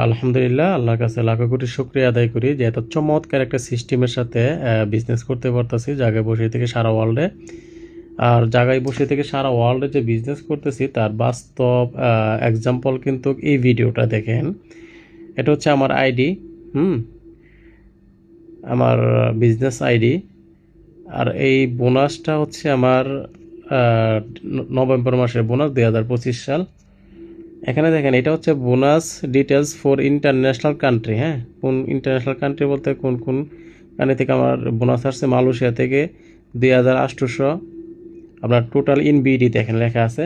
আলহামদুলিল্লাহ, আল্লাহর কাছে লাখো কোটি শুকরিয়া আদায় করি যে এত চমৎকার একটা সিস্টেমের সাথে বিজনেস করতে পারতাছি জায়গায় বসে থেকে সারা ওয়ার্ল্ডে। আর জায়গায় বসে থেকে সারা ওয়ার্ল্ডে যে বিজনেস করতেছি তার বাস্তব এক্সাম্পল কিন্তু এই ভিডিওটা দেখেন। এটা হচ্ছে আমার আইডি, হুম, আমার বিজনেস আইডি। আর এই বোনাসটা হচ্ছে আমার নভেম্বর মাসের বোনাস 2025 সাল। এখানে দেখেন এটা হচ্ছে bonus details for international country. হ্যাঁ, কোন ইন্টারন্যাশনাল কান্ট্রি বলতে কোন কোন কান্ট্রি থেকে আমার বোনাস আসছে। মালয়েশিয়া থেকে 2800, আপনার টোটাল ইন বিডি দেখেন লেখা আছে।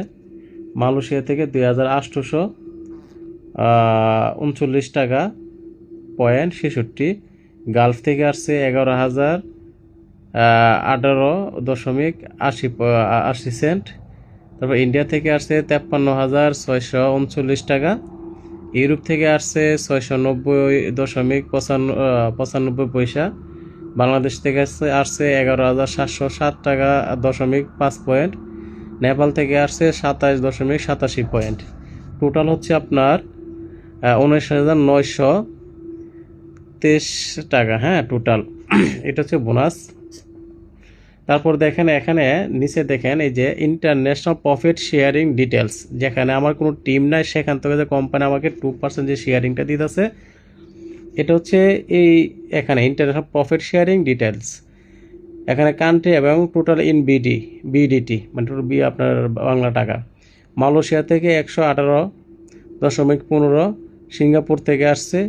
মালয়েশিয়া থেকে 2839 টাকা পয়েন্ট 66। গালফ থেকে আসছে 11,018.80 সেন্ট। তারপর ইন্ডিয়া থেকে আসছে 53,639 টাকা। ইউরোপ থেকে আসছে 690.95 পয়সা। বাংলাদেশ থেকে আসছে 11,707 টাকা.5 পয়েন্ট। নেপাল থেকে আসছে 27.87 পয়েন্ট। টোটাল হচ্ছে আপনার 19,923 টাকা। হ্যাঁ, টোটাল এটা হচ্ছে বোনাস। তারপর দেখেন এখানে নিচে দেখেন এই যে ইন্টারন্যাশনাল প্রফিট শেয়ারিং ডিটেলস, যেখানে আমার কোনো টিম নাই সেখান থেকে যে কোম্পানি আমাকে 2% যে শেয়ারিংটা দিতেছে, এটা হচ্ছে এই এখানে ইন্টারন্যাশনাল প্রফিট শেয়ারিং ডিটেলস। এখানে কান্ট্রি এবং টোটাল ইন বিডিটি মানে টোটাল আপনার বাংলা টাকা। মালয়েশিয়া থেকে 118.15। সিঙ্গাপুর থেকে আসছে,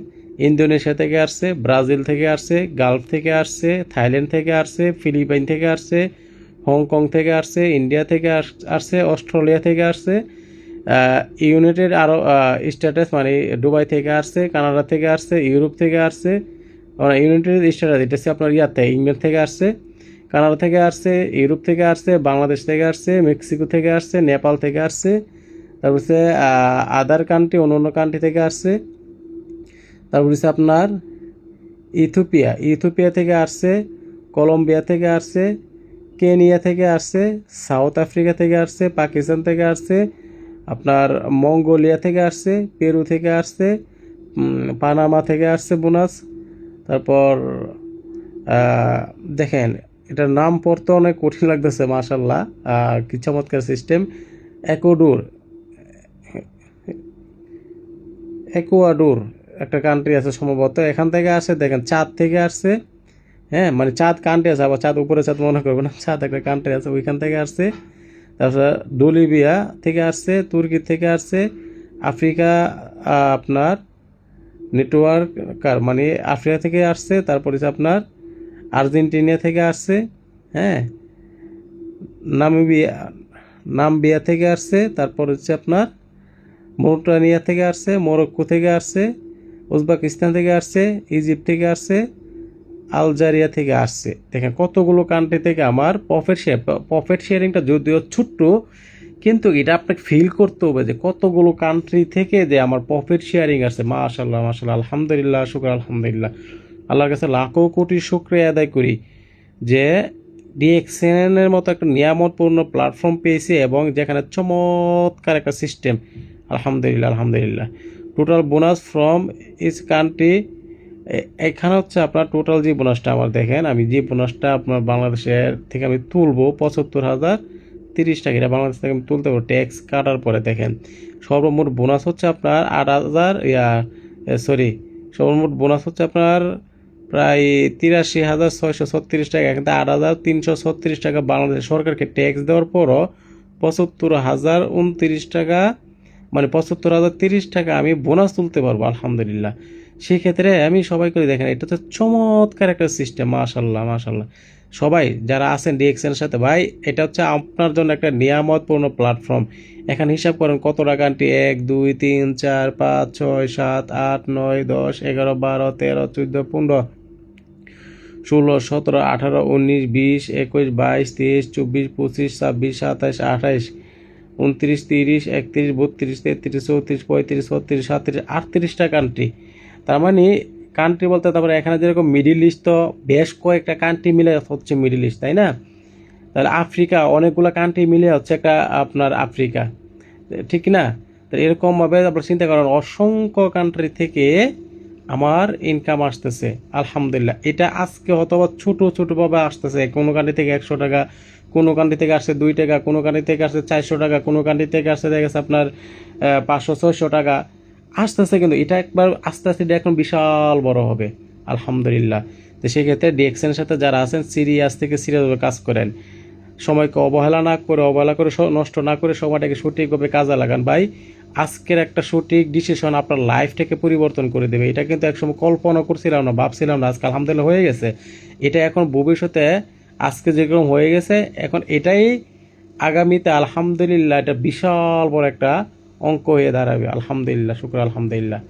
ইন্দোনেশিয়া থেকে আসছে, ব্রাজিল থেকে আসছে, গালফ থেকে আসছে, থাইল্যান্ড থেকে আসছে, ফিলিপাইন থেকে আসছে, হংকং থেকে আসছে, ইন্ডিয়া থেকে আসছে, অস্ট্রেলিয়া থেকে আসছে, ইউনাইটেড আরব স্টেটস মানে দুবাই থেকে আসছে, কানাডা থেকে আসছে, ইউরোপ থেকে আসছে। ইউনাইটেড স্টেটস এটা হচ্ছে আপনার ইয়াতে ইংল্যান্ড থেকে আসছে, কানাডা থেকে আসছে, ইউরোপ থেকে আসছে, বাংলাদেশ থেকে আসছে, মেক্সিকো থেকে আসছে, নেপাল থেকে আসছে। তারপর হচ্ছে আদার কান্ট্রি, অন্য অন্য কান্ট্রি থেকে আসছে। তারপর হচ্ছে আপনার ইথিওপিয়া থেকে আসছে, কলম্বিয়া থেকে আসছে, কেনিয়া থেকে আসছে, সাউথ আফ্রিকা থেকে আসছে, পাকিস্তান থেকে আসছে, আপনার মঙ্গোলিয়া থেকে আসছে, পেরু থেকে আসছে, পানামা থেকে আসছে বোনাস। তারপর দেখেন এটার নাম পড়তে অনেক কঠিন লাগতেছে, মাশাল্লাহ, কি চমৎকার সিস্টেম। একোডোর একুয়াডোর একটা কান্ট্রি আছে সম্ভবত, এখান থেকে আসে। দেখেন চাঁদ থেকে আসছে। হ্যাঁ, মানে চাঁদ কান্ট্রি আছে, আবার চাঁদ উপরে চাঁদ মনে করবে না, চাঁদ একটা কান্ট্রি আছে, ওইখান থেকে আসছে। তারপর বলিভিয়া থেকে আসছে, তুর্কি থেকে আসছে, আফ্রিকা আপনার নেটওয়ার্ক মানে আফ্রিকা থেকে আসছে। তারপর হচ্ছে আপনার আর্জেন্টিনা থেকে আসছে। হ্যাঁ, নামিবিয়া নামবিয়া থেকে আসছে। তারপর হচ্ছে আপনার মৌরিটানিয়া থেকে আসছে, মরক্কো থেকে আসছে, উজবেকিস্তান থেকে আসছে, ইজিপ্ট থেকে আসছে, আলজেরিয়া থেকে আসছে। দেখেন কতগুলো কান্ট্রি থেকে আমার প্রফিট শেয়ারিংটা যদিও ছোট্ট, কিন্তু এটা আপনাকে ফিল করতে হবে যে কতগুলো কান্ট্রি থেকে যে আমার প্রফিট শেয়ারিং আসছে। মাশাল্লাহ মাশাল্লাহ, আলহামদুলিল্লাহ, শুকর আলহামদুলিল্লাহ। আল্লাহর কাছে লাখো কোটি শুকরিয়া আদায় করি যে ডিএক্সএনের মতো একটা নিয়ামতপূর্ণ প্ল্যাটফর্ম পেয়েছি এবং যেখানে চমৎকার একটা সিস্টেম। আলহামদুলিল্লাহ আলহামদুলিল্লাহ। Total bonus from each country, এখানে হচ্ছে আপনার টোটাল যে বোনাসটা আমার দেখেন, আমি যে বোনাসটা আপনার বাংলাদেশের থেকে আমি তুলবো 75,030 টাকা, এটা বাংলাদেশ থেকে আমি তুলতে পারবো ট্যাক্স কাটার পরে। দেখেন সর্বমোট বোনাস হচ্ছে আপনার 8,000 সরি, সর্বমোট বোনাস হচ্ছে আপনার প্রায় 83,636 টাকা। কিন্তু 8,336 টাকা বাংলাদেশ সরকারকে ট্যাক্স দেওয়ার পরও 75,029 টাকা, মানে 75,030 টাকা আমি বোনাস তুলতে পারবো আলহামদুলিল্লাহ। সেক্ষেত্রে আমি সবাই করে দেখেন এটা তো চমৎকার একটা সিস্টেম। মাশাল্লাহ মাশাল্লাহ, সবাই যারা আছেন ডিএক্সএনের সাথে, ভাই এটা হচ্ছে আপনার জন্য একটা নিয়ামতপূর্ণ প্ল্যাটফর্ম। এখানে হিসাব করেন কত টাকা আনটি, 1 2 3 4 5 6 7 8 9 10 11 12 13 14 15 16 17 18 19 20 21 22 23 24 25 26 27 28 29 30 31 32 33 34 35 36 37 38টা কান্ট্রি। তার মানে কান্ট্রি বলতে তারপরে এখানে যেরকম মিডিল ইস্ট, তো বেশ কয়েকটা কান্ট্রি মিলে হচ্ছে মিডিল ইস্ট, তাই না? তাহলে আফ্রিকা অনেকগুলো কান্ট্রি মিলে হচ্ছে একটা আপনার আফ্রিকা, ঠিক না? তো এরকমভাবে আপনারা চিন্তা করেন অসংখ্য কান্ট্রি থেকে আমার ইনকাম আসতেছে আলহামদুলিল্লাহ। এটা আজকে অথবা ছোট ছোটোভাবে আসতেছে, কোনো কান্ট্রি থেকে 100 টাকা, কোনো কান্ট্রি থেকে আসছে 2 টাকা, কোনো কান্ট্রি থেকে আসছে 400 টাকা, কোনো কান্ট্রি থেকে আসছে দেখা গেছে আপনার 500-600 টাকা আসতেছে, কিন্তু এটা একবার আস্তে আস্তে এটা এখন বিশাল বড় হবে আলহামদুলিল্লাহ। তো সেই ক্ষেত্রে ডিএক্সেনের সাথে যারা আছেন সিরিয়াস থেকে সিরিয়াসভাবে কাজ করেন, সময়কে অবহেলা না করে, অবহেলা করে নষ্ট না করে সময়টাকে সঠিকভাবে কাজে লাগান ভাই। আজকের একটা সঠিক ডিসিশন আপনার লাইফটাকে পরিবর্তন করে দেবে। এটা কিন্তু একসময় কল্পনা করছিলাম না, ভাবছিলাম না, আজকে আলহামদুলিল্লাহ হয়ে গেছে। এটা এখন ভবিষ্যতে আজকে যেরকম হয়ে গেছে এখন এটাই আগামীতে আলহামদুলিল্লাহ এটা বিশাল বড় একটা অঙ্ক হয়ে দাঁড়াবে আলহামদুলিল্লাহ, শুক্র আলহামদুলিল্লাহ।